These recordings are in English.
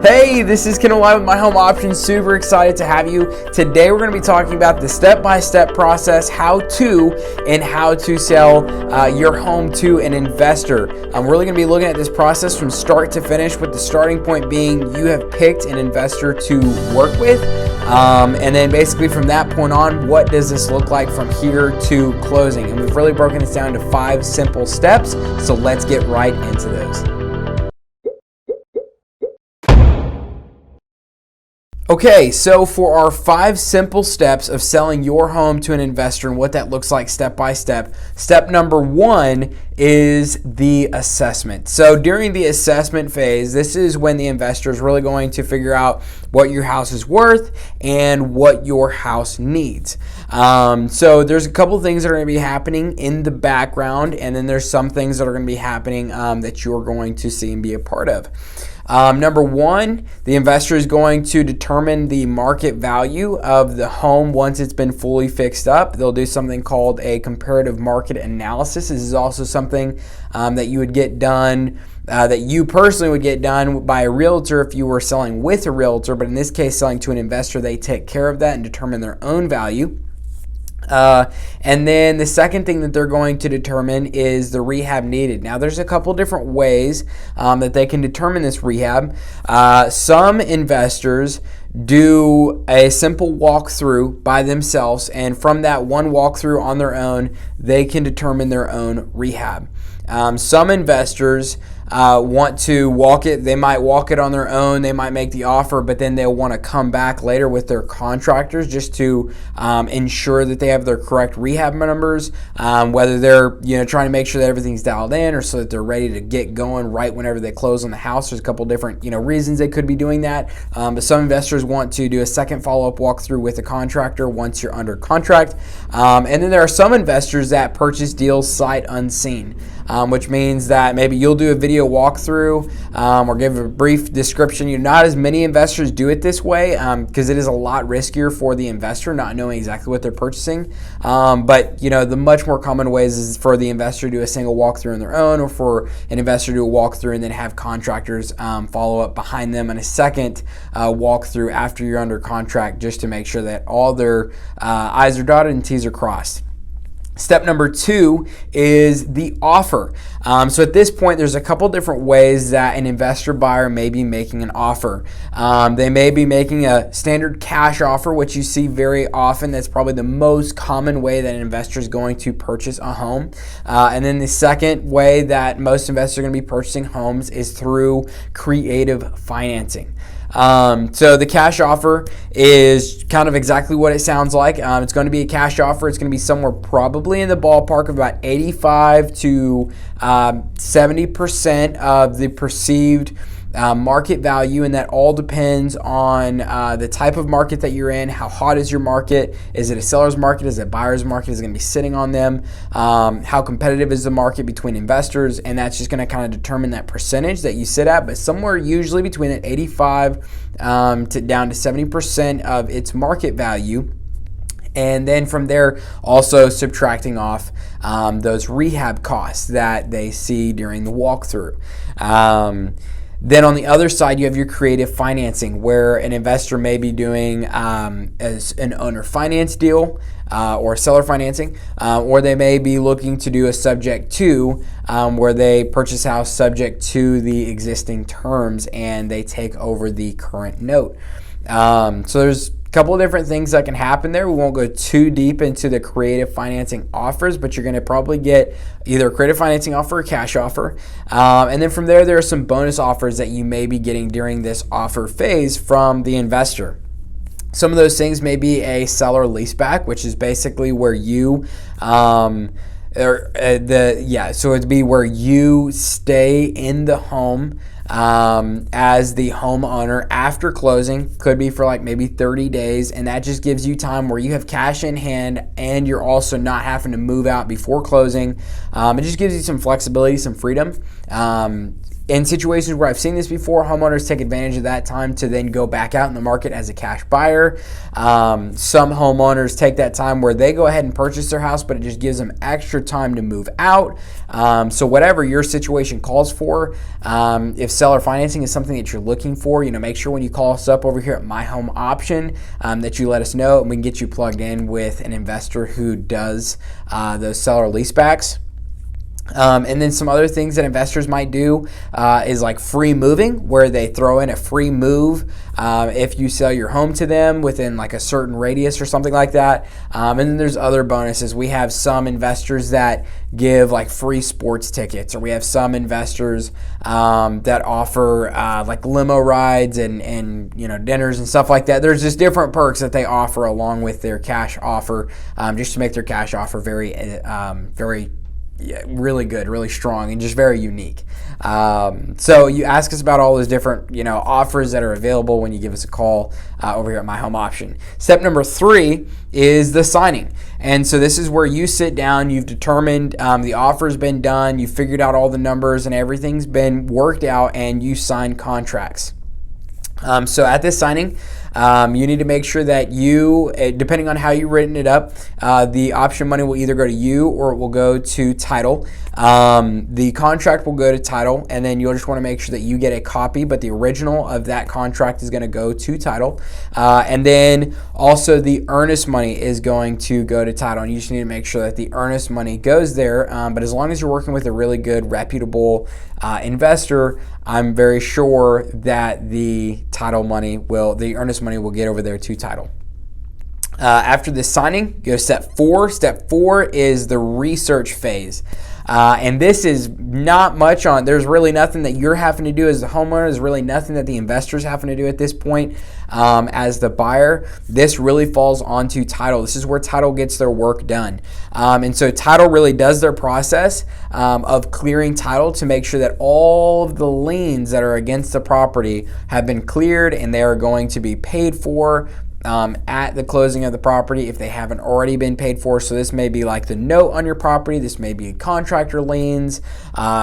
Hey, this is Ken Live with My Home Options. Super excited to have you. Today we're going to be talking about the step-by-step process, how to sell your home to an investor. We're really going to be looking at this process from start to finish, with the starting point being you have picked an investor to work with. And then basically from that point on, what does this look like from here to closing? And we've really broken this down to 5 simple steps. So let's get right into those. Okay, so for our 5 simple steps of selling your home to an investor and what that looks like step by step, step number 1 is the assessment. So during the assessment phase, this is when the investor is really going to figure out what your house is worth and what your house needs. So there's a couple things that are going to be happening in the background, and then there's some things that are going to be happening that you're going to see and be a part of. Number 1, the investor is going to determine the market value of the home once it's been fully fixed up. They'll do something called a comparative market analysis. This is also something that you would get done, that you personally would get done by a realtor if you were selling with a realtor, but in this case, selling to an investor, they take care of that and determine their own value. And then the second thing that they're going to determine is the rehab needed. Now, there's a couple different ways that they can determine this rehab. Some investors do a simple walkthrough by themselves, and from that one walkthrough on their own, they can determine their own rehab. Some investors want to walk it. They might walk it on their own. They might make the offer, but then they'll want to come back later with their contractors just to ensure that they have their correct rehab numbers, whether they're trying to make sure that everything's dialed in, or so that they're ready to get going right whenever they close on the house. There's a couple different reasons they could be doing that, but some investors want to do a second follow-up walkthrough with a contractor once you're under contract. And then there are some investors that purchase deals sight unseen, which means that maybe you'll do a video walkthrough or give a brief description. Not as many investors do it this way because it is a lot riskier for the investor not knowing exactly what they're purchasing. But the much more common ways is for the investor to do a single walkthrough on their own, or for an investor to do a walkthrough and then have contractors follow up behind them on a second walkthrough after you're under contract, just to make sure that all their I's are dotted and T's are crossed. Step number 2 is the offer. So at this point, there's a couple different ways that an investor buyer may be making an offer. They may be making a standard cash offer, which you see very often. That's probably the most common way that an investor is going to purchase a home. And then the second way that most investors are going to be purchasing homes is through creative financing. So the cash offer is kind of exactly what it sounds like. It's going to be a cash offer. It's going to be somewhere probably in the ballpark of about 85 to 70% of the perceived market value, and that all depends on the type of market that you're in. How hot is your market? Is it a seller's market? Is it a buyer's market? Is it going to be sitting on them? How competitive is the market between investors? And that's just going to kind of determine that percentage that you sit at, but somewhere usually between that 85 to down to 70% of its market value. And then from there, also subtracting off those rehab costs that they see during the walkthrough. Then on the other side, you have your creative financing, where an investor may be doing as an owner finance deal or seller financing, or they may be looking to do a subject to, where they purchase a house subject to the existing terms and they take over the current note. So there's couple of different things that can happen there. We won't go too deep into the creative financing offers, but you're going to probably get either a creative financing offer or cash offer. And then from there are some bonus offers that you may be getting during this offer phase from the investor. Some of those things may be a seller leaseback, which is basically where you so it'd be where you stay in the home as the homeowner after closing. Could be for like maybe 30 days, and that just gives you time where you have cash in hand and you're also not having to move out before closing. It just gives you some flexibility, some freedom. in situations where I've seen this before, homeowners take advantage of that time to then go back out in the market as a cash buyer. Some homeowners take that time where they go ahead and purchase their house, but it just gives them extra time to move out. So whatever your situation calls for, if seller financing is something that you're looking for, make sure when you call us up over here at My Home Option that you let us know, and we can get you plugged in with an investor who does those seller leasebacks. And then some other things that investors might do is like free moving, where they throw in a free move if you sell your home to them within like a certain radius or something like that. And then there's other bonuses. We have some investors that give like free sports tickets, or we have some investors that offer like limo rides and dinners and stuff like that. There's just different perks that they offer along with their cash offer, just to make their cash offer very really good, really strong, and just very unique. So you ask us about all those different offers that are available when you give us a call over here at My Home Option. Step number 3 is the signing. And so this is where you sit down, you've determined the offer's been done, you've figured out all the numbers and everything's been worked out, and you sign contracts. So at this signing, you need to make sure that you, depending on how you've written it up, the option money will either go to you or it will go to title. The contract will go to title, and then you'll just want to make sure that you get a copy, but the original of that contract is going to go to title. And then also the earnest money is going to go to title, and you just need to make sure that the earnest money goes there. But as long as you're working with a really good, reputable investor, I'm very sure that the earnest money will get over there to title. After the signing, go to step 4. Step 4 is the research phase. And this is not much there's really nothing that you're having to do as the homeowner. There's really nothing that the investor's having to do at this point as the buyer. This really falls onto title. This is where title gets their work done. And so title really does their process of clearing title to make sure that all of the liens that are against the property have been cleared and they are going to be paid for at the closing of the property if they haven't already been paid for. So this may be like the note on your property, this may be contractor liens,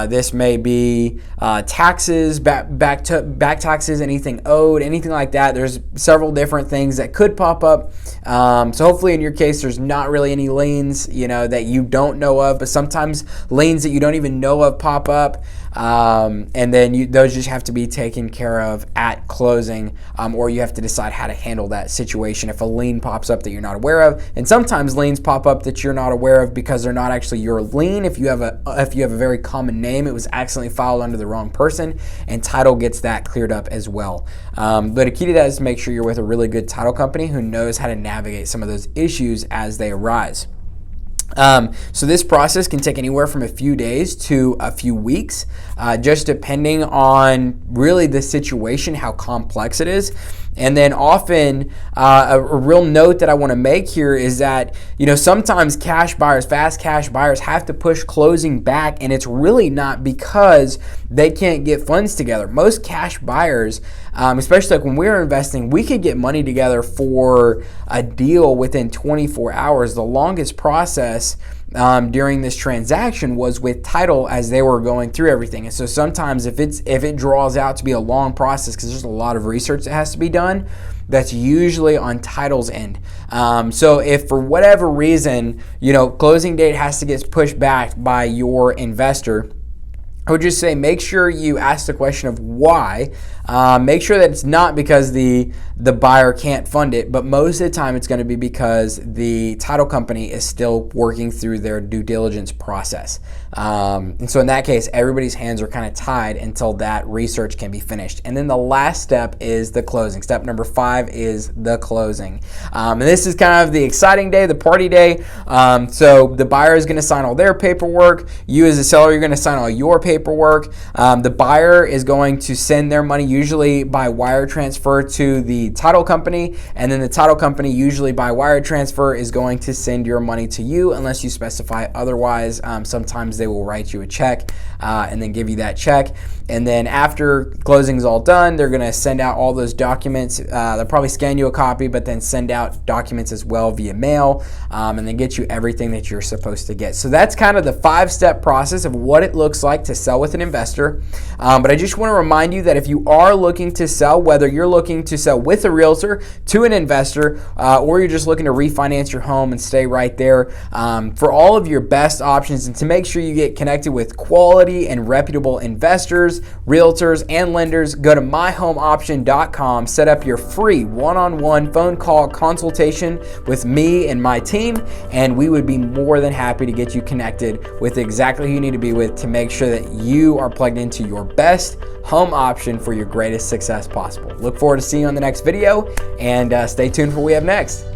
this may be taxes, back taxes, anything owed, anything like that. There's several different things that could pop up. So hopefully in your case there's not really any liens that you don't know of, but sometimes liens that you don't even know of pop up. And then those just have to be taken care of at closing, or you have to decide how to handle that situation if a lien pops up that you're not aware of. And sometimes liens pop up that you're not aware of because they're not actually your lien. If you have a very common name, it was accidentally filed under the wrong person, and title gets that cleared up as well. But a key to that is to make sure you're with a really good title company who knows how to navigate some of those issues as they arise. So this process can take anywhere from a few days to a few weeks, just depending on really the situation, how complex it is. And then often a real note that I want to make here is that sometimes fast cash buyers have to push closing back, and it's really not because they can't get funds together. Most cash buyers, especially like when we're investing, we could get money together for a deal within 24 hours. The longest process during this transaction was with title as they were going through everything. And so sometimes if it draws out to be a long process because there's a lot of research that has to be done, that's usually on title's end. So if for whatever reason, closing date has to get pushed back by your investor, I would just say make sure you ask the question of why. Make sure that it's not because the buyer can't fund it, but most of the time it's going to be because the title company is still working through their due diligence process. And so in that case, everybody's hands are kind of tied until that research can be finished. And then the last step is the closing. Step number 5 is the closing. And this is kind of the exciting day, the party day. So the buyer is going to sign all their paperwork. You as a seller, you're going to sign all your paperwork. The buyer is going to send their money usually by wire transfer to the title company, and then the title company usually by wire transfer is going to send your money to you unless you specify otherwise. Sometimes they will write you a check and then give you that check. And then after closing is all done, they're going to send out all those documents. They'll probably scan you a copy, but then send out documents as well via mail, and then get you everything that you're supposed to get. So that's kind of the 5-step process of what it looks like to sell with an investor. But I just want to remind you that if you are looking to sell, whether you're looking to sell with a realtor to an investor, or you're just looking to refinance your home and stay right there, for all of your best options and to make sure you get connected with quality and reputable investors, realtors, and lenders, go to myhomeoption.com, set up your free one-on-one phone call consultation with me and my team, and we would be more than happy to get you connected with exactly who you need to be with to make sure that you are plugged into your best home option for your greatest success possible. Look forward to seeing you on the next video, and stay tuned for what we have next.